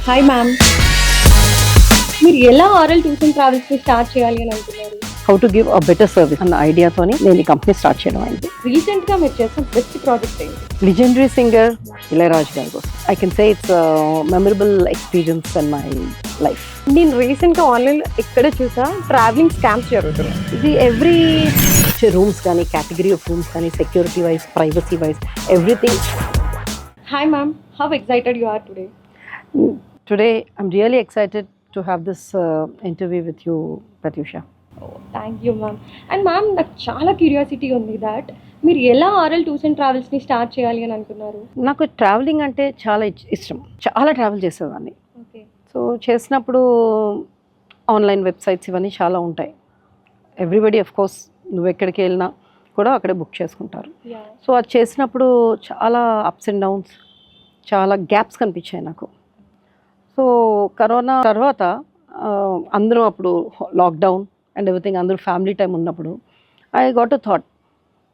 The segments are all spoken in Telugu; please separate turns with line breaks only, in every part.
Hi ma'am. మీరు ఎలా ఆరల్ టూర్స్ అండ్ ట్రావెల్స్ని స్టార్ట్ చేయాలి అని అనుకున్నారు?
How to give a better service అన్న ఐడియాతోని నేను ఈ కంపెనీ స్టార్ట్ చేయడం అయింది.
రీసెంట్గా మీరు చేసిన బెస్ట్ ప్రాజెక్ట్ ఏంటి?
లిజెండరీ సింగర్ ఇళయరాజు గారి కోసం I can say it's memorable experience in my life.
నేను రీసెంట్గా ఆన్లైన్లో ఎక్కడ చూసా ట్రావెలింగ్ స్కామ్స్ జరుగుతున్నాయి.
ఇది ఎవ్రీ రూమ్స్ కానీ కేటగిరీ ఆఫ్ రూమ్స్ కానీ security wise privacy wise everything.
Hi ma'am, how excited you are today?
Today I'm really excited to have this interview with you Pratyusha.
Thank you ma'am. And ma'am, నాకు చాలా క్యూరియాసిటీ ఉంది దాట్ మీరు ఎలా ఆరల్ టూర్స్ అండ్ ట్రావెల్స్ని స్టార్ట్ చేయాలి అని అనుకున్నారు?
నాకు ట్రావెలింగ్ అంటే చాలా ఇష్టం, చాలా ట్రావెల్ చేసేదాన్ని.
ఓకే.
సో చేసినప్పుడు ఆన్లైన్ వెబ్సైట్స్ ఇవన్నీ చాలా ఉంటాయి. ఎవ్రీబడి ఆఫ్ కోర్స్ నువ్వు ఎక్కడికి వెళ్ళినా కూడా అక్కడే బుక్ చేసుకుంటారు.
యా.
సో అది చేసినప్పుడు చాలా అప్స్ అండ్ డౌన్స్, చాలా గ్యాప్స్ కనిపించాయి నాకు. సో కరోనా తర్వాత అందరూ అప్పుడు లాక్డౌన్ అండ్ ఎవ్రీథింగ్, అందరూ ఫ్యామిలీ టైం ఉన్నప్పుడు ఐ గాట్ అ థాట్,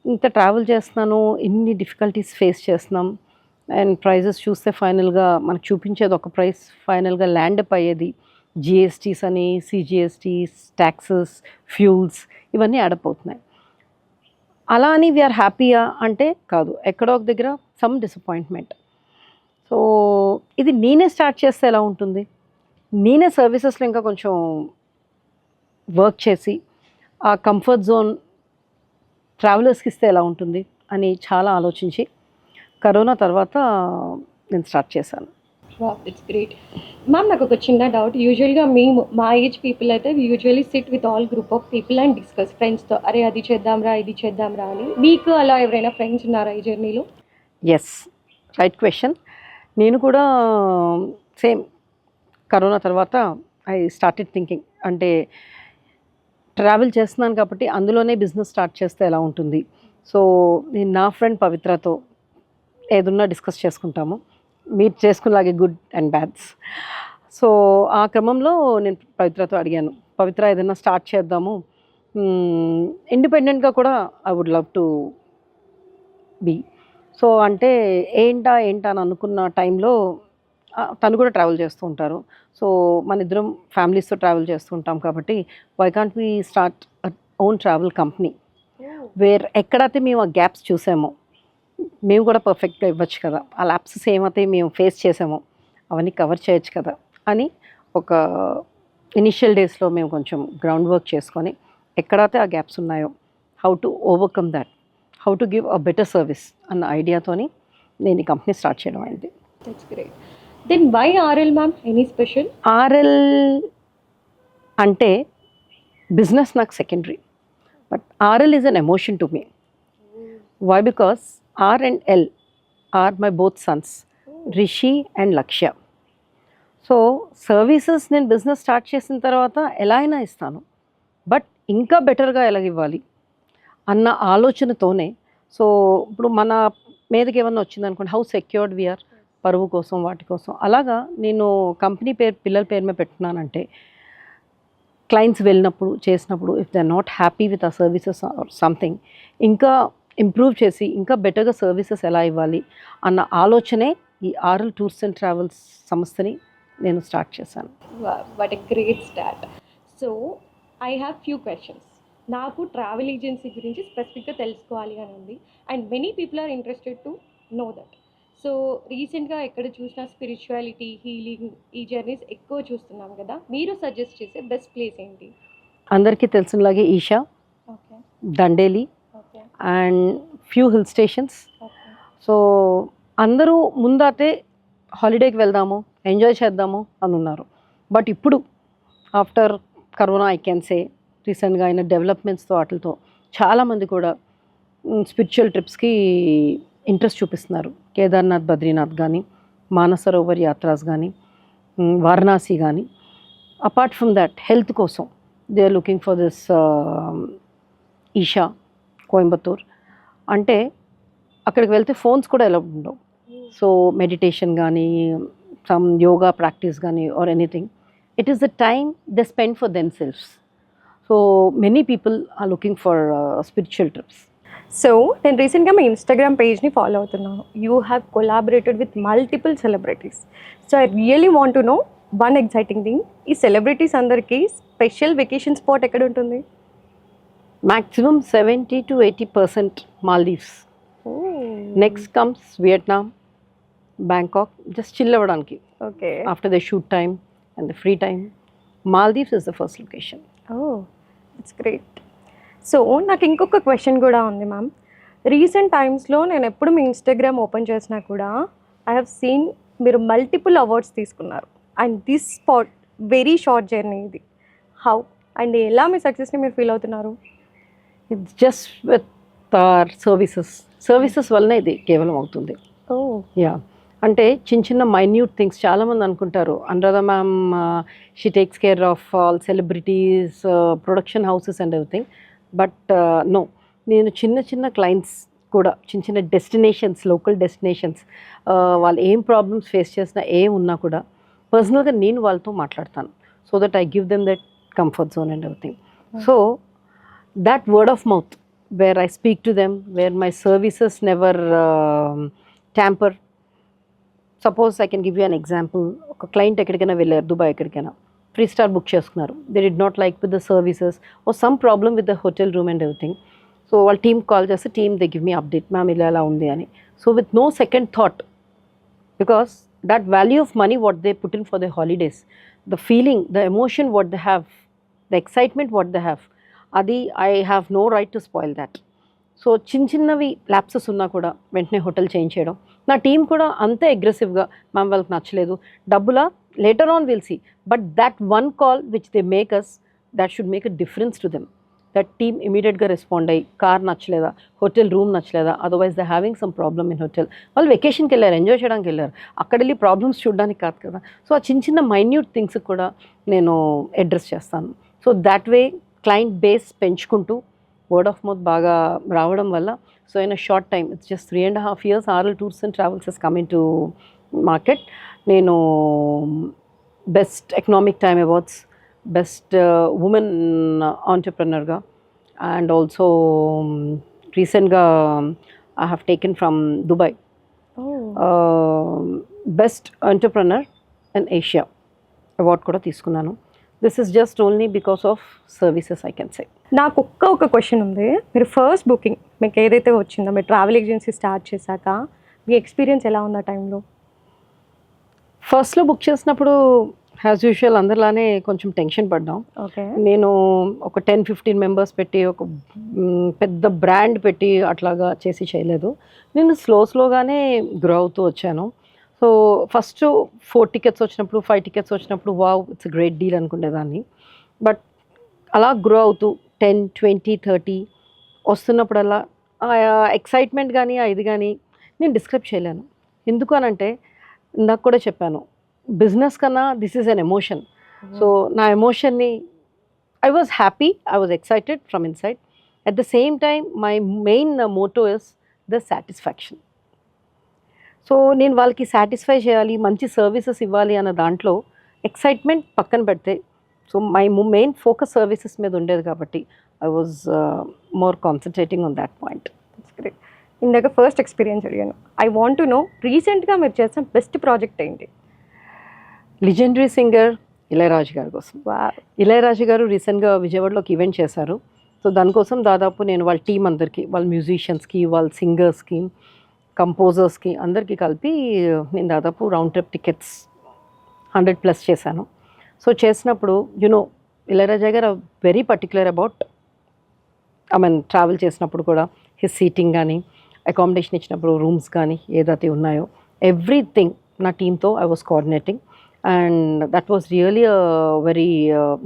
ఇంత ట్రావెల్ చేస్తున్నాను, ఇన్ని డిఫికల్టీస్ ఫేస్ చేస్తున్నాం అండ్ ప్రైజెస్ చూస్తే ఫైనల్గా మనకు చూపించేది ఒక ప్రైస్, ఫైనల్గా ల్యాండ్ అప్ అయ్యేది జిఎస్టీస్ అని, సిజిఎస్టీస్, ట్యాక్సెస్, ఫ్యూల్స్ ఇవన్నీ యాడప్ అవుతున్నాయి. అలా అని వీఆర్ హ్యాపీయా అంటే కాదు, ఎక్కడో ఒక దగ్గర సమ్ డిసప్పాయింట్మెంట్. సో ఇది నేనే స్టార్ట్ చేస్తే ఎలా ఉంటుంది, నేనే సర్వీసెస్లో ఇంకా కొంచెం వర్క్ చేసి ఆ కంఫర్ట్ జోన్ ట్రావెలర్స్కి ఇస్తే ఎలా ఉంటుంది అని చాలా ఆలోచించి కరోనా తర్వాత నేను స్టార్ట్ చేశాను.
It's great ma'am. నాకు ఒక చిన్న డౌట్. యూజువల్గా మా ఏజ్ పీపుల్ అయితే usually SIT with all group of people and discuss ఫ్రెండ్స్తో, అరే అది చేద్దాంరా ఇది చేద్దాంరా అని. మీకు అలా ఎవరైనా ఫ్రెండ్స్ ఉన్నారా ఈ జర్నీలో?
Yes, right question. నేను కూడా సేమ్ కరోనా తర్వాత ఐ స్టార్టెడ్ థింకింగ్, అంటే ట్రావెల్ చేస్తున్నాను కాబట్టి అందులోనే బిజినెస్ స్టార్ట్ చేస్తే ఎలా ఉంటుంది. సో నేను నా ఫ్రెండ్ పవిత్రతో ఏదన్నా డిస్కస్ చేసుకుంటాము, మీరు చేసుకునేలాగే గుడ్ అండ్ బ్యాడ్స్. సో ఆ క్రమంలో నేను పవిత్రతో అడిగాను, పవిత్ర ఏదైనా స్టార్ట్ చేద్దాము, ఇండిపెండెంట్గా కూడా I would love to be. So అంటే ఏంటా అని అనుకున్న టైంలో తను కూడా ట్రావెల్ చేస్తూ ఉంటారు. సో మన ఇద్దరం ఫ్యామిలీస్తో ట్రావెల్ చేస్తూ ఉంటాం కాబట్టి why can't we start own travel company where ఎక్కడైతే మేము ఆ గ్యాప్స్ చూసామో మేము కూడా పర్ఫెక్ట్గా ఇవ్వచ్చు కదా, ఆ ల్యాప్సెస్ ఏమైతే మేము ఫేస్ చేసామో అవన్నీ కవర్ చేయొచ్చు కదా అని ఒక ఇనిషియల్ డేస్లో మేము కొంచెం గ్రౌండ్ వర్క్ చేసుకొని ఎక్కడైతే ఆ గ్యాప్స్ ఉన్నాయో how to overcome that, how to give a better service అన్న ఐడియాతోని నేను ఈ కంపెనీ స్టార్ట్ చేయడం అయింది.
That's great. Then why RL ma'am? Any special?
RL అంటే బిజినెస్ నాకు secondary, but RL is an emotion to me. Why? Because R and L are my both sons, Rishi and Lakshya. So services నేను బిజినెస్ స్టార్ట్ చేసిన తర్వాత ఎలా అయినా ఇస్తాను, బట్ ఇంకా బెటర్గా ఎలాగివ్వాలి అన్న ఆలోచనతోనే. సో ఇప్పుడు మన మీదకి ఏమన్నా వచ్చిందనుకోండి, హౌ సెక్యూర్డ్ వీఆర్, పరువు కోసం వాటి కోసం. అలాగా నేను కంపెనీ పేరు పిల్లల పేరు మీద పెట్టుకున్నానంటే క్లయింట్స్ వెళ్ళినప్పుడు చేసినప్పుడు if they are not happy with ఆ సర్వీసెస్ ఆర్ సంథింగ్, ఇంకా ఇంప్రూవ్ చేసి ఇంకా బెటర్గా సర్వీసెస్ ఎలా ఇవ్వాలి అన్న ఆలోచనే ఈ ఆర్ఎల్ టూర్స్ అండ్ ట్రావెల్స్ సంస్థని నేను స్టార్ట్ చేశాను.
What a great start. So I have few questions. నాకు ట్రావెల్ ఏజెన్సీ గురించి స్పెసిఫిక్గా తెలుసుకోవాలి అని ఉంది and many people are interested to know that. So రీసెంట్గా ఎక్కడ చూసినా స్పిరిచువాలిటీ, హీలింగ్ ఈ జర్నీస్ ఎక్కువ చూస్తున్నాం కదా, మీరు సజెస్ట్ చేసే బెస్ట్ ప్లేస్ ఏంటి?
అందరికీ తెలిసినలాగే Isha,
okay,
Dandeli
okay,
and few hill stations.
Okay.
So అందరూ ముందైతే హాలిడేకి వెళ్దాము, ఎంజాయ్ చేద్దాము అని ఉన్నారు. బట్ ఇప్పుడు ఆఫ్టర్ కరోనా ఐ కెన్ సే రీసెంట్గా అయిన డెవలప్మెంట్స్తో వాటితో చాలామంది కూడా స్పిరిచువల్ ట్రిప్స్కి ఇంట్రెస్ట్ చూపిస్తున్నారు. కేదార్నాథ్, బద్రీనాథ్ కానీ, మానసరోవర్ యాత్రాస్ కానీ, వారణాసి కానీ. అపార్ట్ ఫ్రమ్ దట్ హెల్త్ కోసం they are looking for this Isha, Coimbatore. అంటే అక్కడికి వెళ్తే ఫోన్స్ కూడా ఎలా ఉండవు. సో మెడిటేషన్ కానీ, సమ్ యోగా ప్రాక్టీస్ కానీ or anything, it is the time they spend for themselves. So many people are looking for spiritual trips.
So నేను రీసెంట్గా మీ ఇన్స్టాగ్రామ్ పేజ్ని ఫాలో అవుతున్నాను. You have collaborated with multiple celebrities. So I really want to know one exciting thing. ఈ సెలబ్రిటీస్ అందరికీ స్పెషల్ వెకేషన్ స్పాట్ ఎక్కడ ఉంటుంది?
Maximum 70 to 80% Maldives. Next comes Vietnam, Bangkok, just chill అవ్వడానికి
okay.
After the shoot time and the free time. Maldives is the first location.
It's great. So నాకు ఇంకొక క్వశ్చన్ కూడా ఉంది మ్యామ్. రీసెంట్ టైమ్స్లో నేను ఎప్పుడు మీ ఇన్స్టాగ్రామ్ ఓపెన్ చేసినా కూడా ఐ హ్యావ్ సీన్ మీరు మల్టిపుల్ అవార్డ్స్ తీసుకున్నారు. And this spot very short journey ఇది. హౌ అండ్ ఎలా మీ సక్సెస్ని మీరు ఫీల్ అవుతున్నారు?
It's just with our services వల్లనే ఇది కేవలం అవుతుంది. యా, అంటే చిన్న చిన్న మైన్యూట్ థింగ్స్ చాలామంది అనుకుంటారు Anuradha ma'am she takes care of all celebrities, production houses and everything. But no, నేను చిన్న చిన్న క్లయింట్స్ కూడా, చిన్న చిన్న డెస్టినేషన్స్, లోకల్ డెస్టినేషన్స్, వాళ్ళు ఏం ప్రాబ్లమ్స్ ఫేస్ చేసినా ఏం ఉన్నా కూడా పర్సనల్గా నేను వాళ్ళతో మాట్లాడతాను. So that I give them that comfort zone and everything. So that word of mouth where I speak to them, where my services never tamper. Suppose I can give you an example. ఒక క్లయింట్ ఎక్కడికైనా వెళ్ళారు, దుబాయ్ ఎక్కడికైనా 3-star బుక్ చేసుకున్నారు. They did not like with the services or some problem with the hotel room and everything. So వాళ్ళ టీమ్ కాల్ చేస్తే team they give me update, ma'am ఇలా ఎలా ఉంది అని. So with no second thought, because that value of money what they put in for their holidays, the feeling, the emotion what they have, the excitement what they have, అది I have no right to spoil that. So చిన్న చిన్నవి ల్యాప్సెస్ ఉన్నా కూడా వెంటనే హోటల్ చేంజ్ చేయడం. నా టీం కూడా అంతే అగ్రెసివ్గా, మ్యామ్ వాళ్ళకి నచ్చలేదు, డబ్బులా later on will see, but that one call which they make us, that should make a difference to them. That team ఇమీడియట్గా రెస్పాండ్ అయ్యి, కార్ నచ్చలేదా, హోటల్ రూమ్ నచ్చలేదా, otherwise they having some problem in hotel. వాళ్ళు వెకేషన్కి వెళ్ళారు, ఎంజాయ్ చేయడానికి వెళ్ళారు, అక్కడ వెళ్ళి ప్రాబ్లమ్స్ చూడడానికి కాదు కదా. సో ఆ చిన్న చిన్న మైన్యూట్ థింగ్స్ కూడా నేను అడ్రస్ చేస్తాను. So that way client base పెంచుకుంటూ వర్డ్ ఆఫ్ మౌత్ బాగా రావడం వల్ల, so in a short time, it's just 3.5 years RL Tours and Travels has come into market. నేను best economic time awards, best women ఆంటర్ప్రెనర్గా, అండ్ ఆల్సో రీసెంట్గా I have taken from Dubai best entrepreneur in Asia award కూడా తీసుకున్నాను. This is just only because of services I can say.
నాకు ఒక క్వశ్చన్ ఉంది. మీరు ఫస్ట్ బుకింగ్ మీకు ఏదైతే వచ్చిందో, మీరు ట్రావెల్ ఏజెన్సీ స్టార్ట్ చేశాక మీ ఎక్స్పీరియన్స్ ఎలా ఉంది ఆ టైంలో?
ఫస్ట్లో బుక్ చేసినప్పుడు యాజ్ యూజువల్ అందరిలానే కొంచెం టెన్షన్ పడ్డాం.
ఓకే.
నేను ఒక 10-15 మెంబర్స్ పెట్టి, ఒక పెద్ద బ్రాండ్ పెట్టి అట్లాగా చేసి చేయలేదు. నేను స్లోగానే గ్రో అవుతూ వచ్చాను. సో ఫస్ట్ 4 tickets వచ్చినప్పుడు, 5 tickets వచ్చినప్పుడు వావ్ ఇట్స్ గ్రేట్ డీల్ అనుకునేదాన్ని. బట్ అలా గ్రో అవుతూ 10, 20, 30 వస్తున్నప్పుడల్లా ఎక్సైట్మెంట్ కానీ ఇది కానీ నేను డిస్క్రైబ్ చేయలేను. ఎందుకు అనంటే ఇందాక కూడా చెప్పాను, బిజినెస్ కన్నా this is an emotion. So నా ఎమోషన్ని I was happy, I was excited from inside. At the same time my main motto is the satisfaction. So నేను వాళ్ళకి సాటిస్ఫై చేయాలి, మంచి సర్వీసెస్ ఇవ్వాలి అన్న దాంట్లో ఎక్సైట్మెంట్ పక్కన పెడితే, so my main focus services మీద ఉండేది కాబట్టి I was more concentrating on that point.
Great. ఇందాక ఫస్ట్ ఎక్స్పీరియన్స్ అడిగాను. ఐ వాంట్ టు నో రీసెంట్గా మీరు చేసిన బెస్ట్ ప్రాజెక్ట్ ఏంటి?
లిజెండరీ సింగర్ ఇళయరాజు గారి కోసం. ఇళయరాజు గారు రీసెంట్గా విజయవాడలో ఒక ఈవెంట్ చేశారు. సో దానికోసం దాదాపు నేను వాళ్ళ టీం అందరికీ, వాళ్ళ మ్యూజిషియన్స్కి, వాళ్ళ సింగర్స్కి, కంపోజర్స్కి అందరికీ కలిపి నేను దాదాపు రౌండ్ ట్రిప్ టికెట్స్ 100+ చేశాను. సో చేసినప్పుడు యునో ఇళయరాజా గారు very particular about, I mean travel చేసినప్పుడు కూడా హిస్ సీటింగ్ కానీ, అకామిడేషన్ ఇచ్చినప్పుడు రూమ్స్ కానీ ఏదైతే ఉన్నాయో ఎవ్రీథింగ్ నా టీంతో I was coordinating, and that was really very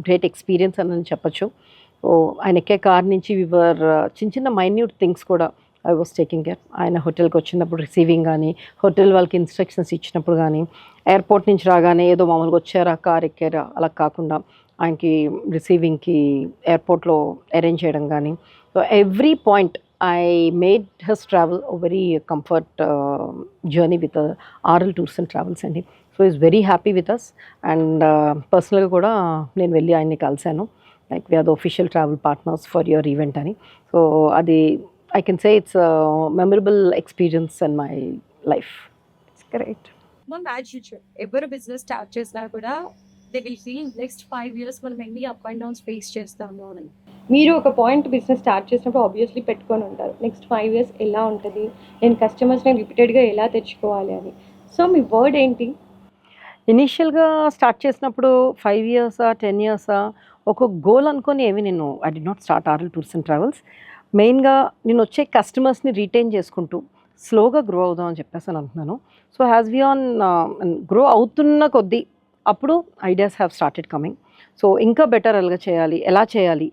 great experience అని చెప్పచ్చు. సో ఆయన ఎక్కే కార్ నుంచి వివర్ చిన్న చిన్న మైన్యూట్ థింగ్స్ కూడా ఐ వాజ్ టేకింగ్ కేర్. ఆయన హోటల్కి వచ్చినప్పుడు రిసీవింగ్ కానీ, హోటల్ వాళ్ళకి ఇన్స్ట్రక్షన్స్ ఇచ్చినప్పుడు కానీ, ఎయిర్పోర్ట్ నుంచి రాగానే ఏదో మామూలుగా వచ్చారా, కార్ ఎక్కారా అలా కాకుండా ఆయనకి రిసీవింగ్కి ఎయిర్పోర్ట్లో అరేంజ్ చేయడం కానీ. So every point I made his travel very comfort journey with RL Tours and Travels అండి. So is very happy with us. And పర్సనల్గా కూడా నేను వెళ్ళి ఆయన్ని కలిశాను, like we are the official travel partners for your event అని. సో అది I can say it's a memorable experience in my life.
It's great. మన బ్యాచ్ ఫ్యూచర్ ఎవరు బిజినెస్ స్టార్ట్ చేసినా కూడా they will feel next 5 years మనం ఎన్ని అప్ అండ్ డౌన్స్ ఫేస్ చేస్తాము అని. మీరు ఒక పాయింట్ బిజినెస్ స్టార్ట్ చేసినప్పుడు ఆబ్వియస్లీ పెట్టుకొని ఉంటారు, నెక్స్ట్ 5 years ఎలా ఉంటుంది, నేను కస్టమర్స్ని రిపీటెడ్గా ఎలా తెచ్చుకోవాలి అని. సో మీ వర్డ్ ఏంటి?
ఇనీషియల్గా స్టార్ట్ చేసినప్పుడు 5 years 10 years ఒక గోల్ అనుకొని ఏమి నేను I did not start RL tours and travels. మెయిన్గా నేను వచ్చే కస్టమర్స్ని రీటైన్ చేసుకుంటూ స్లోగా గ్రో అవుదాం అని చెప్పేసి అని అంటున్నాను. So has we on grow అవుతున్న కొద్దీ అప్పుడు ideas have started coming. So ఇంకా బెటర్ ఎలా చేయాలి.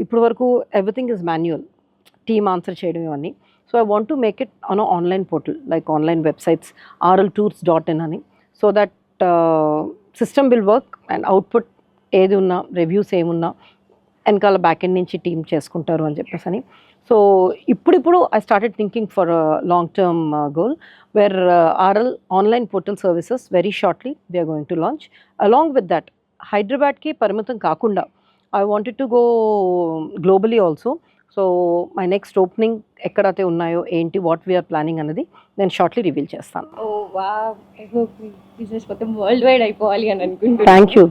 ఇప్పుడు వరకు everything is manual, team answer చేయడం ఇవన్నీ. So I want to make it on online portal like online websites rltours.in అని. So that system will work and output ఏది ఉన్నా రివ్యూస్ ఏమున్నా వెనకాల బ్యాక్ ఎండ్ నుంచి టీమ్ చేసుకుంటారు అని చెప్పేసి అని. సో ఇప్పుడు I started thinking for long term goal where RL online portal services very shortly we are going to launch. Along with that హైదరాబాద్కి పరిమితం కాకుండా I wanted to go globally also. So my next opening ఎక్కడైతే ఉన్నాయో ఏంటి వాట్ వీఆర్ ప్లానింగ్ అన్నది నేను షార్ట్లీ రివీల్ చేస్తాను.
ఓ వావ్, ఐ హోప్ మీ బిజినెస్ మొత్తం వరల్డ్ వైడ్ అయిపోవాలి అని అనుకుంటున్నాను.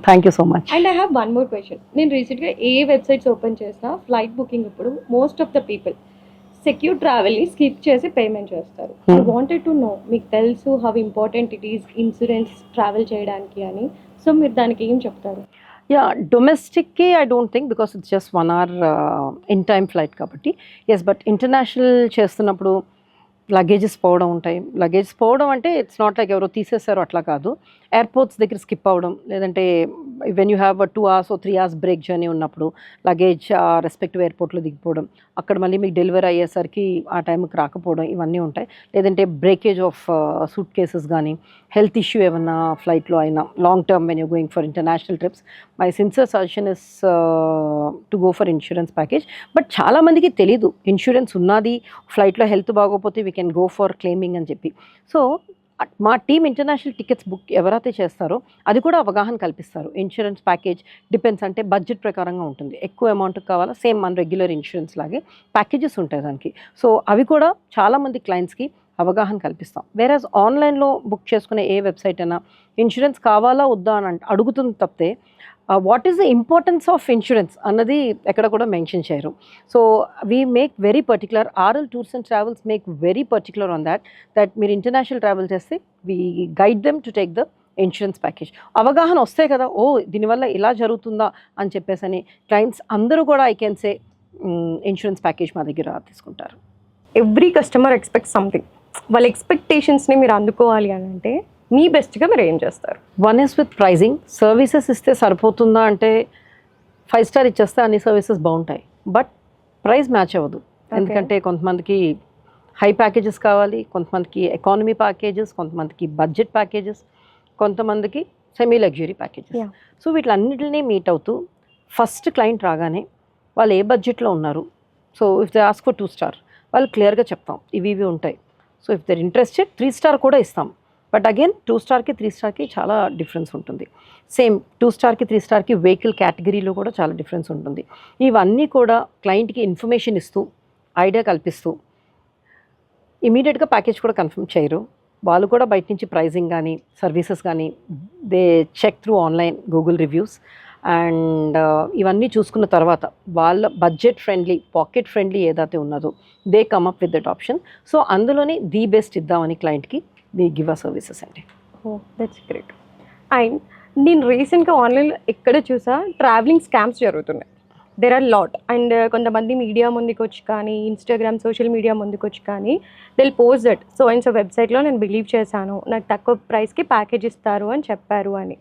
Thank you so much.
And I have one more question. నేను రీసెంట్గా ఏ వెబ్సైట్స్ ఓపెన్ చేసినా ఫ్లైట్ బుకింగ్ ఇప్పుడు most of the people secure ట్రావెల్ని స్కిప్ చేసి పేమెంట్ చేస్తారు. ఐ వాంటెడ్ టు నో, మీకు తెలుసు how important it is insurance travel చేయడానికి అని. సో మీరు దానికి ఏం చెప్తారు?
యా, డొమెస్టిక్కి I don't think because it's just 1 hour in time flight కాబట్టి. ఎస్, బట్ ఇంటర్నేషనల్ చేస్తున్నప్పుడు లగేజెస్ పోవడం ఉంటాయి. లగేజెస్ పోవడం అంటే ఇట్స్ నాట్ లైక్ ఎవరో తీసేశారో అట్లా కాదు. ఎయిర్పోర్ట్స్ దగ్గర స్కిప్ అవ్వడం, లేదంటే when you have 2 hours or 3 hours break journey ఉన్నప్పుడు లగేజ్ రెస్పెక్టివ్ ఎయిర్పోర్ట్లో దిగిపోవడం, అక్కడ మళ్ళీ మీకు డెలివరీ అయ్యేసరికి ఆ టైంకి రాకపోవడం, ఇవన్నీ ఉంటాయి. లేదంటే బ్రేకేజ్ ఆఫ్ సూట్ కేసెస్ కానీ, హెల్త్ ఇష్యూ ఏమన్నా ఫ్లైట్లో అయినా long term when you going for international trips, my sincere suggestion is to go for insurance package. But చాలామందికి తెలీదు ఇన్సూరెన్స్ ఉన్నది, ఫ్లైట్లో హెల్త్ బాగోపోతే we can go for claiming అని చెప్పి. సో మా టీమ్ ఇంటర్నేషనల్ టికెట్స్ బుక్ ఎవరైతే చేస్తారో అది కూడా అవగాహన కల్పిస్తారు. ఇన్సూరెన్స్ ప్యాకేజ్ డిపెండ్స్, అంటే బడ్జెట్ ప్రకారంగా ఉంటుంది. ఎక్కువ అమౌంట్ కావాలా, సేమ్ మన రెగ్యులర్ ఇన్సూరెన్స్ లాగే ప్యాకేజెస్ ఉంటాయి దానికి. సో అవి కూడా చాలామంది క్లయింట్స్కి అవగాహన కల్పిస్తాం. వేరేజ్ ఆన్లైన్లో బుక్ చేసుకునే ఏ వెబ్సైట్ అయినా ఇన్సూరెన్స్ కావాలా వద్దా అని అడుగుతుంది తప్పితే what is the importance of insurance అన్నది ఎక్కడ కూడా మెన్షన్ చేయరు. So we make very particular, RL tours and travels make very particular on that మీరు ఇంటర్నేషనల్ ట్రావెల్ చేస్తే we guide them to take the insurance package. అవగాహన వస్తే కదా, ఓ దీనివల్ల ఇలా జరుగుతుందా అని చెప్పేసి అని క్లయింట్స్ అందరూ కూడా I can say insurance package మా దగ్గర తీసుకుంటారు.
Every customer expect something. వాళ్ళ ఎక్స్పెక్టేషన్స్ని మీరు అందుకోవాలి అని అంటే మీ బెస్ట్గా మీరు ఏం చేస్తారు?
One is with pricing. Services ఇస్తే సరిపోతుందా అంటే 5 star ఇచ్చేస్తే అన్ని సర్వీసెస్ బాగుంటాయి, బట్ ప్రైస్ మ్యాచ్ అవ్వదు. ఎందుకంటే కొంతమందికి హై ప్యాకేజెస్ కావాలి, కొంతమందికి ఎకానమీ ప్యాకేజెస్, కొంతమందికి బడ్జెట్ ప్యాకేజెస్, కొంతమందికి సెమీ లగ్జరీ ప్యాకేజెస్. సో వీటిలన్నిటిని మీట్ అవుతూ ఫస్ట్ క్లయింట్ రాగానే వాళ్ళు ఏ బడ్జెట్లో ఉన్నారు, so if they ask for 2 star వాళ్ళు క్లియర్గా చెప్తాం ఇవి ఉంటాయి. So if they're interested 3 star కూడా ఇస్తాం. బట్ అగైన్ 2 starకి 3 starకి చాలా డిఫరెన్స్ ఉంటుంది. సేమ్ 2 starకి 3 starకి వెహికల్ కేటగిరీలో కూడా చాలా డిఫరెన్స్ ఉంటుంది. ఇవన్నీ కూడా క్లయింట్కి ఇన్ఫర్మేషన్ ఇస్తూ ఐడియా కల్పిస్తూ ఇమీడియట్గా ప్యాకేజ్ కూడా కన్ఫర్మ్ చేయరు. వాళ్ళు కూడా బయట నుంచి ప్రైజింగ్ కానీ సర్వీసెస్ కానీ they check through online Google reviews and ఇవన్నీ చూసుకున్న తర్వాత వాళ్ళ బడ్జెట్ ఫ్రెండ్లీ, పాకెట్ ఫ్రెండ్లీ ఏదైతే ఉన్నదో they come up with that option. So అందులోనే ది బెస్ట్ ఇద్దామని క్లయింట్కి వి గివ్ అ సర్వీసెస్ అండి.
ఓ దట్స్ గ్రేట్. అండ్ నేను రీసెంట్గా ఆన్లైన్లో ఎక్కడ చూసా ట్రావెలింగ్ స్కామ్స్ జరుగుతున్నాయి. There are lot. అండ్ కొంతమంది మీడియా ముందుకు వచ్చి కానీ, ఇన్స్టాగ్రామ్ సోషల్ మీడియా ముందుకు వచ్చి కానీ they'll post that so and so వెబ్సైట్లో నేను బిలీవ్ చేశాను, నాకు తక్కువ ప్రైస్కి ప్యాకేజ్ ఇస్తారు అని చెప్పారు అని.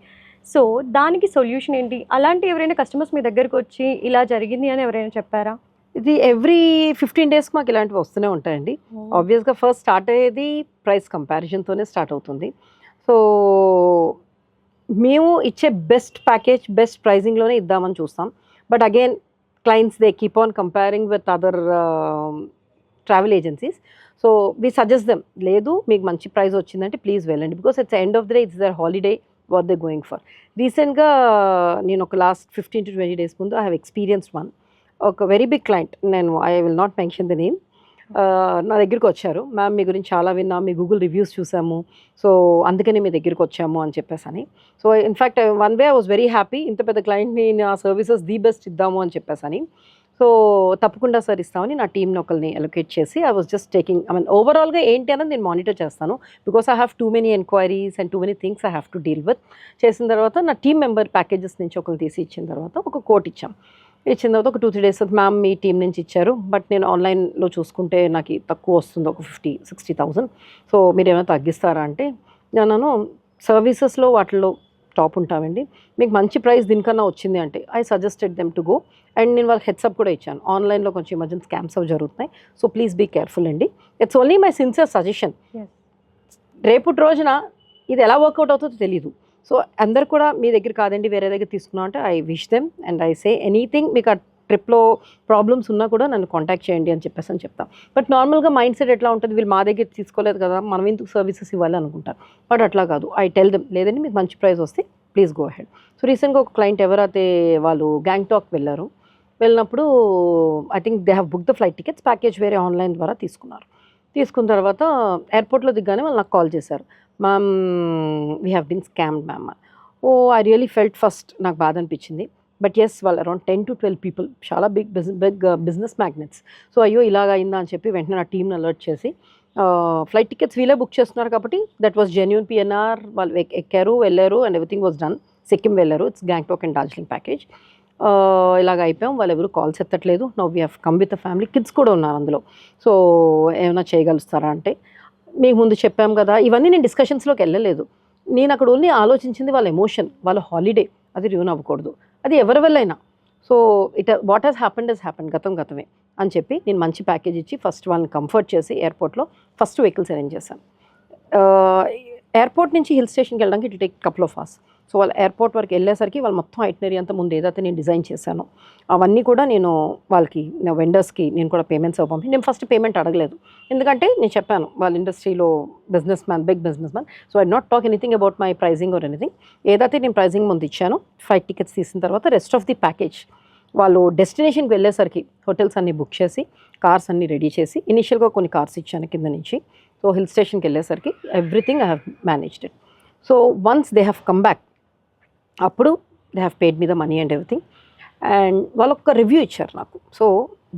సో దానికి సొల్యూషన్ ఏంటి? అలాంటి ఎవరైనా కస్టమర్స్ మీ దగ్గరకు వచ్చి ఇలా జరిగింది అని ఎవరైనా చెప్పారా?
ఇది ఎవ్రీ 15 daysకి మాకు ఇలాంటివి వస్తూనే ఉంటాయండి. ఆబ్వియస్గా ఫస్ట్ స్టార్ట్ అయ్యేది ప్రైస్ కంపారిజన్తోనే స్టార్ట్ అవుతుంది. సో మేము ఇచ్చే బెస్ట్ ప్యాకేజ్ బెస్ట్ ప్రైజింగ్లోనే ఇద్దామని చూస్తాం. But again clients they keep on comparing with other travel agencies. So we suggest them, లేదు మీకు మంచి ప్రైస్ వచ్చిందంటే ప్లీజ్ వెళ్ళండి, because it's end of the day it's their holiday what they going for. రీసెంట్గా నేను ఒక లాస్ట్ 15 to 20 days ముందు ఐ హ్యావ్ ఎక్స్పీరియన్స్డ్ వన్. ఒక వెరీ బిగ్ క్లయింట్, నేను I will not mention the name, నా దగ్గరికి వచ్చారు. మ్యామ్ మీ గురించి చాలా విన్నాం, మీ గూగుల్ రివ్యూస్ చూసాము, సో అందుకని మీ దగ్గరికి వచ్చాము అని చెప్పేసని. So in fact one way I was very happy, ఇంత పెద్ద క్లయింట్ని నా సర్వీసెస్ ది బెస్ట్ ఇద్దాము అని చెప్పేసని. సో తప్పకుండా సార్ ఇస్తామని నా టీమ్ని ఒకరిని అలొకేట్ చేసి I was just taking, I mean ఓవరాల్గా ఏంటి అన్నది నేను మానిటర్ చేస్తాను, because I have too many enquiries and too many things I have to deal with. చేసిన తర్వాత నా టీమ్ మెంబర్ ప్యాకేజెస్ నుంచి ఒకరు తీసి ఇచ్చిన తర్వాత ఒక కోట్ ఇచ్చాం. ఇచ్చిన తర్వాత ఒక 2-3 days మ్యామ్ మీ టీం నుంచి ఇచ్చారు, బట్ నేను ఆన్లైన్లో చూసుకుంటే నాకు తక్కువ వస్తుంది, ఒక 50,000-60,000, సో మీరు ఏమైనా తగ్గిస్తారా అంటే, నేను సర్వీసెస్లో వాటిల్లో టాప్ ఉంటామండి, మీకు మంచి ప్రైస్ దీనికన్నా వచ్చింది అంటే I suggested them to go. And నేను వాళ్ళకి హెడ్సప్ కూడా ఇచ్చాను, ఆన్లైన్లో కొంచెం ఈ మధ్యన స్కామ్స్ అవి జరుగుతున్నాయి, సో ప్లీజ్ బీ కేర్ఫుల్ అండి. It's only my sincere suggestion. రేపటి రోజున ఇది ఎలా వర్కౌట్ అవుతుందో తెలీదు, సో అందరు కూడా మీ దగ్గర కాదండి వేరే దగ్గర తీసుకున్నాం అంటే I wish them and I say anything, మీకు ఆ ట్రిప్లో ప్రాబ్లమ్స్ ఉన్నా కూడా నన్ను కాంటాక్ట్ చేయండి అని చెప్పేసి అని చెప్తాం. బట్ నార్మల్గా మైండ్ సెట్ ఎట్లా ఉంటుంది, వీళ్ళు మా దగ్గర తీసుకోలేదు కదా మనం ఎందుకు సర్వీసెస్ ఇవ్వాలి అనుకుంటారు, బట్ అట్లా కాదు. ఐ టెల్ దెమ్ లేదండి మీకు మంచి ప్రైస్ వస్తే ప్లీజ్ గో అహెడ్. సో రీసెంట్గా ఒక క్లయింట్ ఎవరైతే వాళ్ళు గ్యాంగ్టాక్ వెళ్ళినప్పుడు I think they have book the flight tickets, package వేరే ఆన్లైన్ ద్వారా తీసుకున్నారు. తీసుకున్న తర్వాత ఎయిర్పోర్ట్లో దిగ్గానే వాళ్ళు నాకు కాల్ చేశారు, ma'am we have been scammed ma'am. Oh I really felt, first నాకు బాధ అనిపించింది, బట్ ఎస్ వాళ్ళు అరౌండ్ 10 to 12 people, చాలా బిగ్ బిజినెస్ మ్యాగ్నెట్స్. సో అయ్యో ఇలాగ అయిందా అని చెప్పి వెంటనే నా టీమ్ని అలర్ట్ చేసి, ఫ్లైట్ టికెట్స్ వీళ్ళే బుక్ చేస్తున్నారు కాబట్టి దట్ వాస్ జెన్యూన్ పిఎన్ఆర్, వాళ్ళు ఎక్కారు వెళ్ళారు and everything was done. Sikkim వెళ్ళారు, it's Gangtok and Darjeeling package. ఇలాగ అయిపోయాం, వాళ్ళు ఎవరు కాల్స్ ఎత్తట్లేదు. Now we have come with a family, kids కూడా ఉన్నారు అందులో, సో ఏమైనా చేయగలుగుతారా అంటే, మీకు ముందు చెప్పాం కదా, ఇవన్నీ నేను డిస్కషన్స్లోకి వెళ్ళలేదు. నేను అక్కడ ఓన్లీ ఆలోచించింది వాళ్ళ ఎమోషన్, వాళ్ళ హాలిడే, అది రివ్యూన్ అవ్వకూడదు, అది ఎవరి వల్లైనా. సో వాట్ హ్యాస్ హ్యాపెండ్ గతమే అని చెప్పి నేను మంచి ప్యాకేజ్ ఇచ్చి ఫస్ట్ వాళ్ళని కంఫర్ట్ చేసి ఎయిర్పోర్ట్లో ఫస్ట్ వెహికల్స్ అరేంజ్ చేశాను. ఎయిర్పోర్ట్ నుంచి హిల్ స్టేషన్కి వెళ్ళడానికి it take couple of hours. So వాళ్ళ ఎయిర్పోర్ట్ వరకు వెళ్ళేసరికి వాళ్ళు మొత్తం ఐటినరీ అంతా ముందు ఏదైతే నేను డిజైన్ చేశానో అవన్నీ కూడా నేను వాళ్ళకి, నా వెండర్స్కి నేను కూడా పేమెంట్స్ పంపి, నేను ఫస్ట్ పేమెంట్ అడగలేదు, ఎందుకంటే నేను చెప్పాను వాళ్ళ ఇండస్ట్రీలో big business man, so I not talk anything about my pricing or anything. ఏదైతే నేను ప్రైజింగ్ ముందు ఇచ్చానో ఫ్లైట్ టికెట్స్ తీసిన తర్వాత రెస్ట్ ఆఫ్ ది ప్యాకేజ్ వాళ్ళు డెస్టినేషన్కి వెళ్ళేసరికి హోటల్స్ అన్నీ బుక్ చేసి కార్స్ అన్నీ రెడీ చేసి, ఇనిషియల్గా కొన్ని కార్స్ ఇచ్చాను కింద నుంచి. సో హిల్ స్టేషన్కి వెళ్ళేసరికి everything I have managed it. So once they have come back, అప్పుడు they have paid me the money and everything. And వాళ్ళు ఒక రివ్యూ ఇచ్చారు నాకు. సో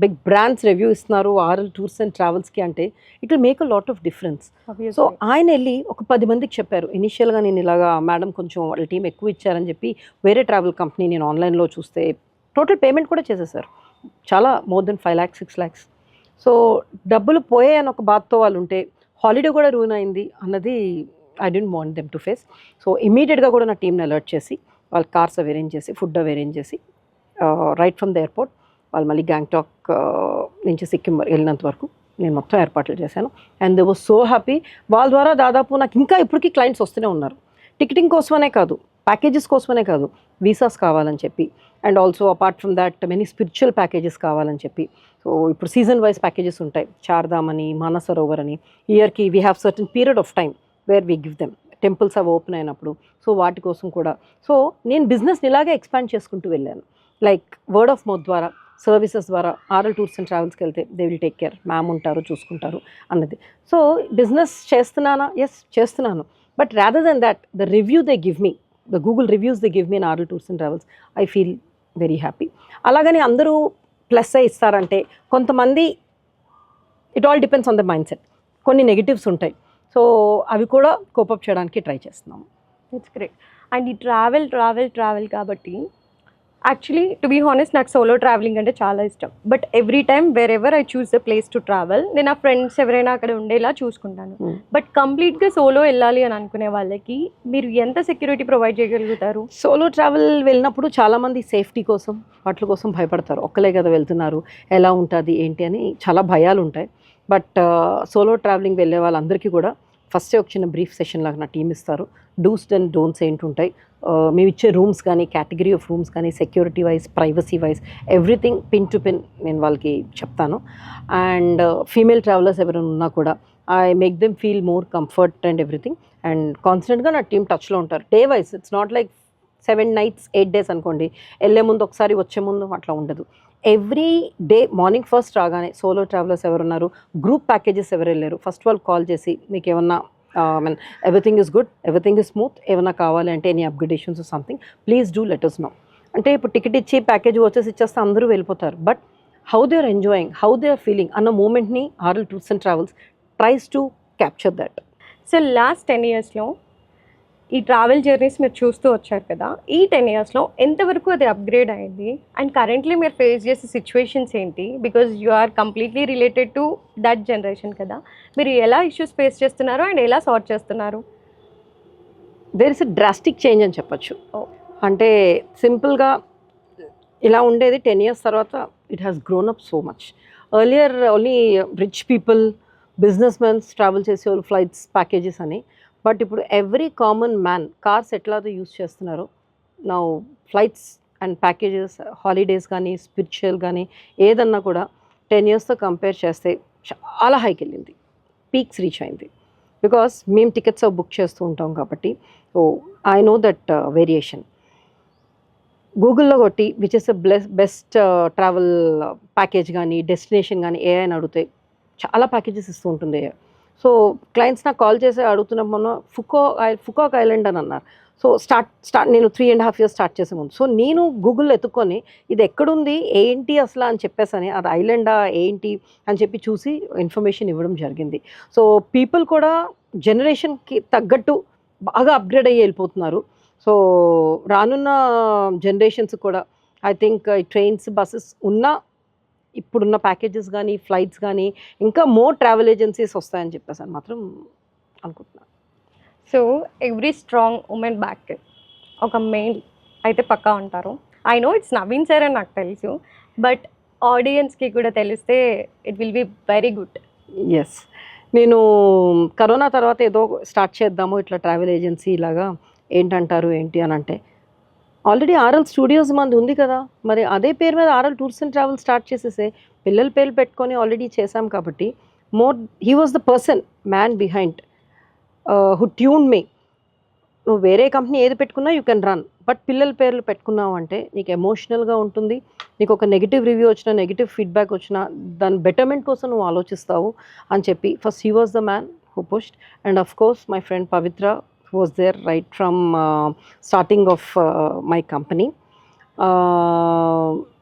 బిగ్ బ్రాండ్స్ రివ్యూ ఇస్తున్నారు ఆర్ఎల్ టూర్స్ అండ్ ట్రావెల్స్కి అంటే it will make a lot of difference. So ఆయన వెళ్ళి ఒక 10 మందికి చెప్పారు, ఇనిషియల్గా నేను ఇలాగా మేడం కొంచెం వాళ్ళ టీం ఎక్కువ ఇచ్చారని చెప్పి వేరే ట్రావెల్ కంపెనీ నేను ఆన్లైన్లో చూస్తే టోటల్ పేమెంట్ కూడా చేసేసారు, చాలా more than 5 lakhs 6 lakhs. So డబ్బులు పోయాయని ఒక బాధతో వాళ్ళు ఉంటే హాలిడే కూడా రూన్ అయింది అన్నది I don't want them to face. So ఇమీడియట్గా కూడా నా టీంని అలర్ట్ చేసి వాళ్ళ కార్స్ అవి అరేంజ్ చేసి ఫుడ్ అవి అరేంజ్ చేసి రైట్ ఫ్రమ్ ద ఎయిర్పోర్ట్ వాళ్ళు మళ్ళీ గ్యాంగ్టాక్ నుంచి సిక్కిం వెళ్ళినంత వరకు నేను మొత్తం ఏర్పాట్లు చేశాను. And they was so happy. వాళ్ళ ద్వారా దాదాపు నాకు ఇంకా ఇప్పటికీ క్లయింట్స్ వస్తూనే ఉన్నారు, టికెటింగ్ కోసమనే కాదు, ప్యాకేజెస్ కోసమనే కాదు, వీసాస్ కావాలని చెప్పి, and also apart from that many spiritual packages కావాలని చెప్పి. సో ఇప్పుడు సీజన్ వైజ్ ప్యాకేజెస్ ఉంటాయి, చార్ధామ్ అని, మానసరోవర్ అని, ఇయర్కి we have certain period of time where we give them, temples అవి ఓపెన్ అయినప్పుడు. సో వాటి కోసం కూడా సో నేను బిజినెస్ని ఇలాగే ఎక్స్పాండ్ చేసుకుంటూ వెళ్ళాను, లైక్ వర్డ్ ఆఫ్ మౌత్ ద్వారా, సర్వీసెస్ ద్వారా. ఆర్ఎల్ టూర్స్ అండ్ ట్రావెల్స్కి వెళ్తే they will take care, ma'am ఉంటారు చూసుకుంటారు అన్నది. సో బిజినెస్ చేస్తున్నానా? ఎస్ చేస్తున్నాను, but rather than that the review they give me, the Google reviews they give me in R L tours and travels, I feel very happy. అలాగని అందరూ ప్లస్ ఇస్తారంటే కొంతమంది, it all depends on the mindset, కొన్ని నెగిటివ్స్ ఉంటాయి. సో అవి కూడా కోపప్ చేయడానికి ట్రై చేస్తున్నాము.
It's great. అండ్ ఈ ట్రావెల్ కాబట్టి యాక్చువల్లీ టు బీ హానెస్ట్ నాకు సోలో ట్రావెలింగ్ అంటే చాలా ఇష్టం. But every time where ever I choose the place to travel, నేను నా ఫ్రెండ్స్ ఎవరైనా అక్కడ ఉండేలా చూసుకుంటాను. బట్ కంప్లీట్గా సోలో వెళ్ళాలి అని అనుకునే వాళ్ళకి మీరు ఎంత సెక్యూరిటీ ప్రొవైడ్ చేయగలుగుతారు?
సోలో ట్రావెల్ వెళ్ళినప్పుడు చాలామంది సేఫ్టీ కోసం వాటి కోసం భయపడతారు, ఒక్కలే కదా వెళ్తున్నారు, ఎలా ఉంటుంది ఏంటి అని చాలా భయాలు ఉంటాయి. బట్ సోలో ట్రావెలింగ్ వెళ్ళే వాళ్ళందరికీ కూడా ఫస్టే ఒక చిన్న బ్రీఫ్ సెషన్ లాగా నా టీమ్ ఇస్తారు. డూస్ అండ్ డోంట్స్ ఏంటుంటాయి, మేము ఇచ్చే రూమ్స్ కానీ, కేటగిరీ ఆఫ్ రూమ్స్ కానీ, security wise, privacy wise, everything pin to pin నేను వాళ్ళకి చెప్తాను. అండ్ ఫీమేల్ ట్రావెలర్స్ ఎవరైనా ఉన్నా కూడా I make them feel more comfort and everything. And కాన్స్టెంట్గా నా టీమ్ టచ్లో ఉంటారు day wise. It's not like 7 nights 8 days అనుకోండి, వెళ్ళే ముందు ఒకసారి వచ్చే ముందు అట్లా ఉండదు. ఎవ్రీ డే మార్నింగ్ ఫస్ట్ రాగానే సోలో ట్రావెలర్స్ ఎవరున్నారు, గ్రూప్ ప్యాకేజెస్ ఎవరు వెళ్ళారు, ఫస్ట్ వాళ్ళు కాల్ చేసి మీకు ఏమన్నా mean everything is good, everything is smooth, ఏమన్నా కావాలి అంటే any upgradations something please do let us know. అంటే ఇప్పుడు టికెట్ ఇచ్చి ప్యాకేజ్ వచ్చేసి ఇచ్చేస్తే అందరూ వెళ్ళిపోతారు. But how they are enjoying, how they are feeling అన్న మూమెంట్ని RL tours and travels tries to capture that.
So last 10 yearsలో ఈ ట్రావెల్ జర్నీస్ మీరు చూస్తూ వచ్చారు కదా, ఈ 10 yearsలో ఎంతవరకు అది అప్గ్రేడ్ అయింది అండ్ కరెంట్లీ మీరు ఫేస్ చేసే సిచ్యువేషన్స్ ఏంటి? Because you are completely related to that generation కదా, మీరు ఎలా ఇష్యూస్ ఫేస్ చేస్తున్నారు అండ్ ఎలా సార్ట్ చేస్తున్నారు?
There is a drastic change అని చెప్పొచ్చు. అంటే సింపుల్గా ఇలా ఉండేది 10 years తర్వాత it has grown up so much. Earlier only rich people, business mens travel చేసేవాళ్ళు ఫ్లైట్స్ ప్యాకేజెస్ అని. బట్ ఇప్పుడు ఎవ్రీ కామన్ మ్యాన్ కార్స్ ఎట్లాదో యూస్ చేస్తున్నారు, నా ఫ్లైట్స్ అండ్ ప్యాకేజెస్, హాలిడేస్ కానీ స్పిరిచువల్ కానీ ఏదన్నా కూడా 10 yearsతో కంపేర్ చేస్తే చాలా హైకి వెళ్ళింది, పీక్స్ రీచ్ అయింది. బికాస్ మేము టికెట్స్ బుక్ చేస్తూ ఉంటాం కాబట్టి so I know that variation. గూగుల్లో కొట్టి which is best travel package కానీ డెస్టినేషన్ కానీ ఏ అని అడిగితే చాలా ప్యాకేజెస్ ఇస్తూ ఉంటుంది. సో క్లయింట్స్ నాకు కాల్ చేసి అడుగుతున్నప్పుడు ఫుకాక్ ఐలాండ్ అని అన్నారు. సో నేను 3.5 years స్టార్ట్ చేసే ముందు సో నేను గూగుల్లో ఎత్తుక్కొని ఇది ఎక్కడుంది ఏంటి అసలు అని చెప్పేసి అది ఐలాండా ఏంటి అని చెప్పి చూసి ఇన్ఫర్మేషన్ ఇవ్వడం జరిగింది. సో పీపుల్ కూడా జనరేషన్కి తగ్గట్టు బాగా అప్గ్రేడ్ అయ్యి వెళ్ళిపోతున్నారు. సో రానున్న జనరేషన్స్ కూడా ఐ థింక్ ట్రైన్స్ బస్సెస్ ఉన్న ఇప్పుడున్న ప్యాకేజెస్ కానీ ఫ్లైట్స్ కానీ ఇంకా మోర్ ట్రావెల్ ఏజెన్సీస్ వస్తాయని చెప్పేసి అని మాత్రం అనుకుంటున్నాను.
So every strong women back ఒక మెయిల్ అయితే పక్కా ఉంటారు. I know it's Naveen sir అని నాకు తెలుసు, బట్ ఆడియన్స్కి కూడా తెలిస్తే it will be very good.
Yes, నేను కరోనా తర్వాత ఏదో స్టార్ట్ చేద్దాము ఇట్లా ట్రావెల్ ఏజెన్సీ లాగా ఏంటంటారు ఏంటి అని అంటే ఆల్రెడీ ఆర్ఎల్ స్టూడియోస్ మంది ఉంది కదా, మరి అదే పేరు మీద RL tours and travel start చేసేసే పిల్లల పేర్లు పెట్టుకొని ఆల్రెడీ చేశాం కాబట్టి he was the person man behind who tune me. నువ్వు వేరే కంపెనీ ఏది పెట్టుకున్నా యూ కెన్ రన్, బట్ పిల్లల పేర్లు పెట్టుకున్నావు అంటే నీకు ఎమోషనల్గా ఉంటుంది. నీకు ఒక నెగిటివ్ రివ్యూ వచ్చినా నెగిటివ్ ఫీడ్బ్యాక్ వచ్చినా దాని బెటర్మెంట్ కోసం నువ్వు ఆలోచిస్తావు అని చెప్పి first he was the man who pushed. And of course my friend Pavitra was there right from starting of my company.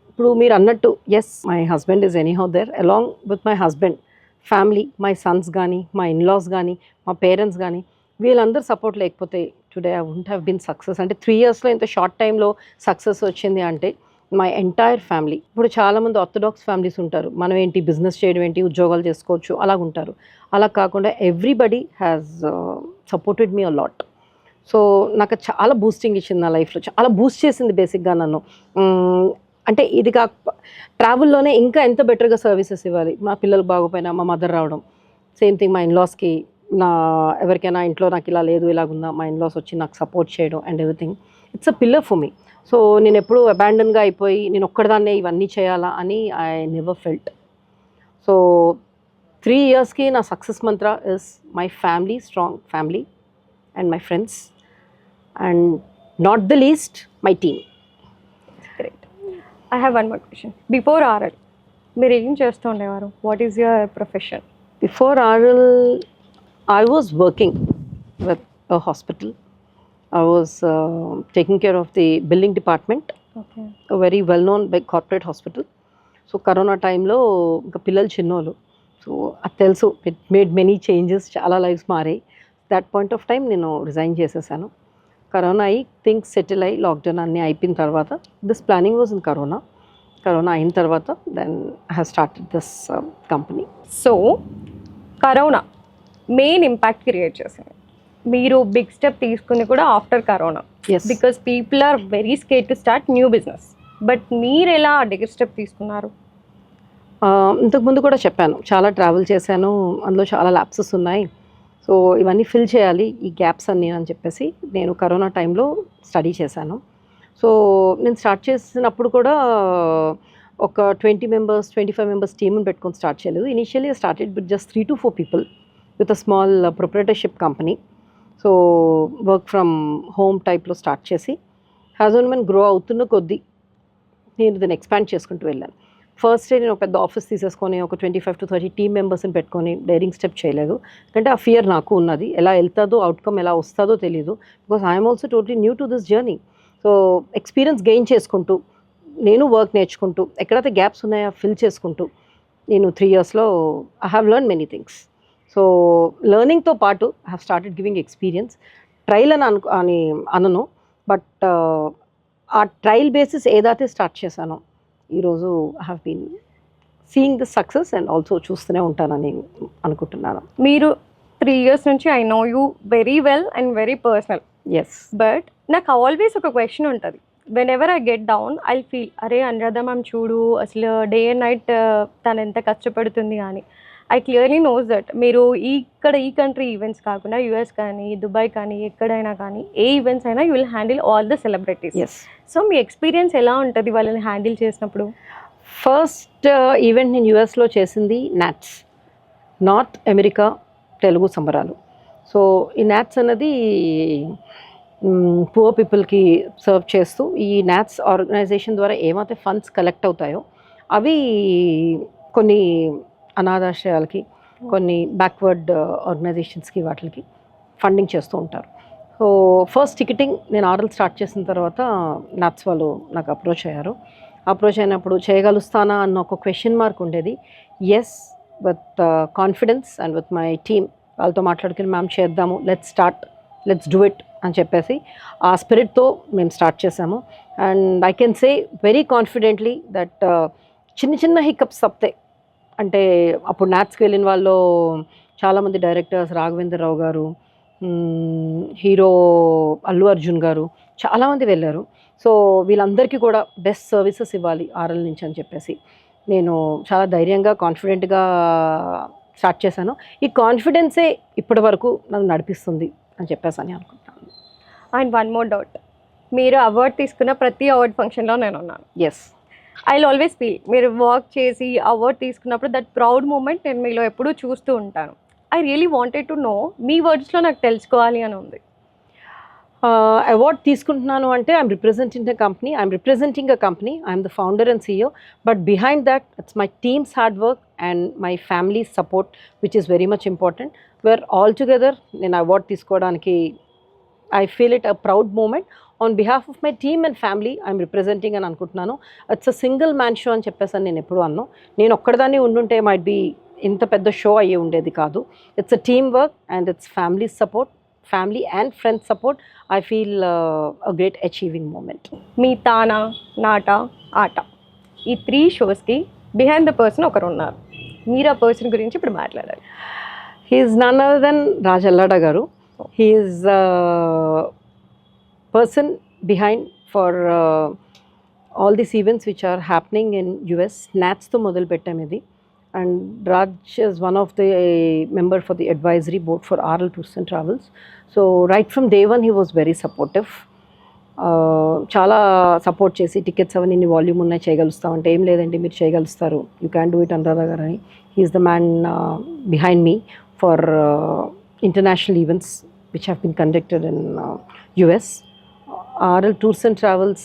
ఇప్పుడు మీరు అన్నట్టు yes my husband is anyhow there along with my husband family, my sons కానీ మా ఇన్లాస్ కానీ మా పేరెంట్స్ కానీ వీళ్ళందరూ సపోర్ట్ లేకపోతే today I won't have been success. అంటే 3 yearsలో ఇంత షార్ట్ టైంలో సక్సెస్ వచ్చింది అంటే మై ఎంటైర్ ఫ్యామిలీ. ఇప్పుడు చాలామంది ఆర్థోడాక్స్ ఫ్యామిలీస్ ఉంటారు, మనం ఏంటి బిజినెస్ చేయడం ఏంటి ఉద్యోగాలు చేసుకోవచ్చు అలాగుంటారు. అలా కాకుండా everybody has supported me a lot. So నాకు చాలా బూస్టింగ్ ఇచ్చింది నా లైఫ్లో, చాలా బూస్ట్ చేసింది బేసిక్గా నన్ను. అంటే ఇది కాక ట్రావెల్లోనే ఇంకా ఎంత బెటర్గా సర్వీసెస్ ఇవ్వాలి, మా పిల్లలు బాగోపోయినా మా మదర్ రావడం, సేమ్ థింగ్ మా ఇన్లాస్కి ఎవరికైనా ఇంట్లో నాకు ఇలా లేదు ఇలాగుందా మా ఇన్లాస్ వచ్చి నాకు సపోర్ట్ చేయడం and everything it's a pillar for me. So నేను ఎప్పుడు అబాండన్గా అయిపోయి నేను ఒక్కడిదాన్నే ఇవన్నీ చేయాలా అని ఐ నెవర్ ఫెల్ట్. సో 3 yearsకి నా సక్సెస్ మంత్ర is my family, strong family and my friends and not the least my team.
Great. I have one more question. Before R L మీరు ఏం చేస్తూ ఉండేవారు? What is your profession?
Before R L I was working with a hospital. I was taking care of the billing department.
Okay.
A very well-known big corporate hospital. So corona టైంలో ఇంకా పిల్లలు చిన్నోళ్ళు, సో అది తెలుసు ఇట్ మేడ్ మెనీ చేంజెస్, చాలా లైఫ్స్ మారాయి. దట్ పాయింట్ ఆఫ్ టైం నేను రిజైన్ చేసేసాను. కరోనా అయ్యి థింగ్స్ సెటిల్ అయ్యి లాక్డౌన్ అన్నీ అయిపోయిన తర్వాత this planning was in corona అయిన తర్వాత then I have started this company.
So corona main impact create చేసింది. మీరు బిగ్ స్టెప్ తీసుకుని కూడా after corona, because people are very scare to start new business. But మీరు ఎలా బిగ్గర్ స్టెప్ తీసుకున్నారు?
ఇంతకుముందు కూడా చెప్పాను, చాలా ట్రావెల్ చేశాను, అందులో చాలా ల్యాప్సెస్ ఉన్నాయి. సో ఇవన్నీ ఫిల్ చేయాలి ఈ గ్యాప్స్ అన్నీ అని చెప్పేసి నేను కరోనా టైంలో స్టడీ చేశాను. సో నేను స్టార్ట్ చేసినప్పుడు కూడా ఒక 20 members 25 members టీమ్ని పెట్టుకొని స్టార్ట్ చేయలేదు. Initially started with just 3 to 4 people with a small proprietorship company. So work from home type లో స్టార్ట్ చేసి హ్యాజ్ ఆన్ మెన్ గ్రో అవుతున్న కొద్దీ నేను దీన్ని ఎక్స్పాండ్ చేసుకుంటూ వెళ్ళాను. ఫస్ట్ డే నేను ఒక పెద్ద ఆఫీస్ తీసేసుకొని ఒక 25 to 30 టీమ్ మెంబర్స్ని పెట్టుకొని డైరింగ్ స్టెప్ చేయలేదు. అంటే ఆ ఫియర్ నాకు ఉన్నది, ఎలా వెళ్తుందో అవుట్కమ్ ఎలా వస్తుందో తెలియదు. Because I'm also totally new to this journey. So experience gain చేసుకుంటూ, నేను వర్క్ నేర్చుకుంటూ, ఎక్కడైతే గ్యాప్స్ ఉన్నాయో ఫిల్ చేసుకుంటూ, నేను 3 yearsలో I have learn many things. So లెర్నింగ్తో పాటు I have started giving experience. Trial అని అనను, బట్ ఆ ట్రయల్ బేసిస్ ఏదైతే స్టార్ట్ చేశానో ఈరోజు I have been seeing the success and also చూస్తూనే ఉంటానని అనుకుంటున్నాను.
మీరు 3 years నుంచి I know you very well and very personal.
Yes.
But నాకు ఆల్వేస్ ఒక క్వశ్చన్ ఉంటుంది. Whenever I get down I feel, అరే అనురాధ మ్యామ్ చూడు అసలు డే అండ్ నైట్ తను ఎంత కష్టపడుతుంది అని. ఐ క్లియర్లీ నోస్ దట్ మీరు ఈ కంట్రీ ఈవెంట్స్ కాకుండా యూఎస్ కానీ దుబాయ్ కానీ ఎక్కడైనా కానీ ఏ ఈవెంట్స్ అయినా you will handle all the celebrities.
Yes.
So మీ ఎక్స్పీరియన్స్ ఎలా ఉంటుంది వాళ్ళని హ్యాండిల్ చేసినప్పుడు?
ఫస్ట్ ఈవెంట్ నేను యూఎస్లో చేసింది నాట్స్, నార్త్ అమెరికా తెలుగు సంబరాలు. సో ఈ నాట్స్ అన్నది పూర్ పీపుల్కి సర్వ్ చేస్తూ, ఈ నాట్స్ ఆర్గనైజేషన్ ద్వారా ఏమైతే ఫండ్స్ కలెక్ట్ అవుతాయో అవి కొన్ని అనాథాశ్రయాలకి, కొన్ని బ్యాక్వర్డ్ ఆర్గనైజేషన్స్కి వాటికి ఫండింగ్ చేస్తూ ఉంటారు. సో ఫస్ట్ టికెటింగ్ నేను ఆర్డర్ స్టార్ట్ చేసిన తర్వాత నాట్స్ వాళ్ళు నాకు అప్రోచ్ అయ్యారు. అప్రోచ్ అయినప్పుడు చేయగలుస్తానా అన్న ఒక క్వశ్చన్ మార్క్ ఉండేది. Yes, with confidence and with my team వాళ్ళతో మాట్లాడుకుని మ్యామ్ చేద్దాము, లెట్స్ డూ ఇట్ అని చెప్పేసి ఆ స్పిరిట్తో మేము స్టార్ట్ చేసాము. And I can say very confidently that చిన్న హికప్స్ తప్పితే, అంటే అప్పుడు నాట్స్కి వెళ్ళిన వాళ్ళు చాలామంది డైరెక్టర్స్, రాఘవేంద్ర రావు గారు, హీరో అల్లు అర్జున్ గారు చాలామంది వెళ్ళారు. సో వీళ్ళందరికీ కూడా బెస్ట్ సర్వీసెస్ ఇవ్వాలి ఆర్ఎల్ నుంచి అని చెప్పేసి నేను చాలా ధైర్యంగా కాన్ఫిడెంట్గా స్టార్ట్ చేశాను. ఈ కాన్ఫిడెన్సే ఇప్పటి వరకు నన్ను నడిపిస్తుంది అని చెప్పేసి అని అనుకుంటున్నాను.
అండ్ వన్ మోర్ డౌట్, మీరు అవార్డ్ తీసుకున్న ప్రతి అవార్డ్ ఫంక్షన్లో నేను ఉన్నాను.
Yes.
I will always feel, మీరు వర్క్ చేసి అవార్డ్ తీసుకున్నప్పుడు దట్ ప్రౌడ్ మూమెంట్ నేను మీలో ఎప్పుడూ చూస్తూ ఉంటాను. I really wanted to know, మీ వర్డ్స్లో నాకు తెలుసుకోవాలి అని ఉంది.
అవార్డ్ తీసుకుంటున్నాను అంటే I'm representing a company, I'm the founder and CEO, but behind that it's my teams hard work and my family support which is very much important. Where all together నేను అవార్డ్ తీసుకోవడానికి I feel it a proud moment. On behalf of my team and family I'm representing అని అనుకుంటున్నాను. It's a single man show అని చెప్పేసి నేను ఎప్పుడు అన్నాను. నేను ఒక్కడదాన్ని ఉండుంటే మైట్ బీ ఇంత పెద్ద షో అయ్యి ఉండేది కాదు. It's a team work and it's family support, family and friends support. I feel a great achieving moment.
మీ తానా, నాట, ఆట ఈ 3 షోస్కి బిహైండ్ ద పర్సన్ ఒకరు ఉన్నారు. మీరు ఆ పర్సన్ గురించి ఇప్పుడు మాట్లాడాలి.
He is none other than Raj Allada garu. He is person behind for all these events which are happening in US. NATS to model pettam idi, and Raj is one of the member for the advisory board for RL Tours and Travels. So right from day one he was very supportive. చాలా సపోర్ట్ చేసి టికెట్స్ అవన్నీ ఇన్ని వాల్యూమ్ ఉన్నాయి చేయగలుస్తాం అంటే ఏం లేదండి మీరు చేయగలుస్తారు, you can do it Anuradha garu అని. He's the man behind me for international events which have been conducted in US. RL Tours and Travels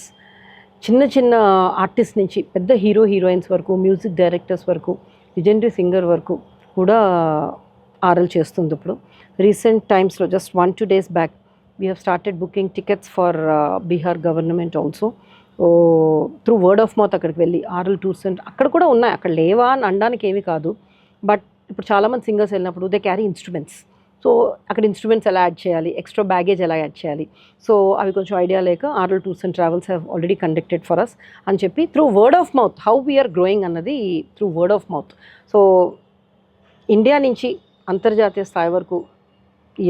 చిన్న ఆర్టిస్ట్ నుంచి పెద్ద హీరోయిన్స్ వరకు, మ్యూజిక్ డైరెక్టర్స్ వరకు, లెజెండరీ సింగర్ వరకు కూడా RL చేస్తుంది. ఇప్పుడు రీసెంట్ టైమ్స్లో just 1-2 days back we have started booking tickets for Bihar government also through word of mouth. అక్కడికి వెళ్ళి RL టూర్స్ అండ్ అక్కడ కూడా ఉన్నాయి, అక్కడ లేవా అని అనడానికి ఏమీ కాదు. బట్ ఇప్పుడు చాలామంది సింగర్స్ వెళ్ళినప్పుడు దే క్యారీ ఇన్స్ట్రుమెంట్స్. సో అక్కడ ఇన్స్ట్రుమెంట్స్ ఎలా యాడ్ చేయాలి, ఎక్స్ట్రా బ్యాగేజ్ ఎలా యాడ్ చేయాలి, సో అవి కొంచెం ఐడియా లేక RL Tours and Travels have already conducted for us అని చెప్పి through word of mouth how we're growing అన్నది through word of mouth. So India నుంచి అంతర్జాతీయ స్థాయి వరకు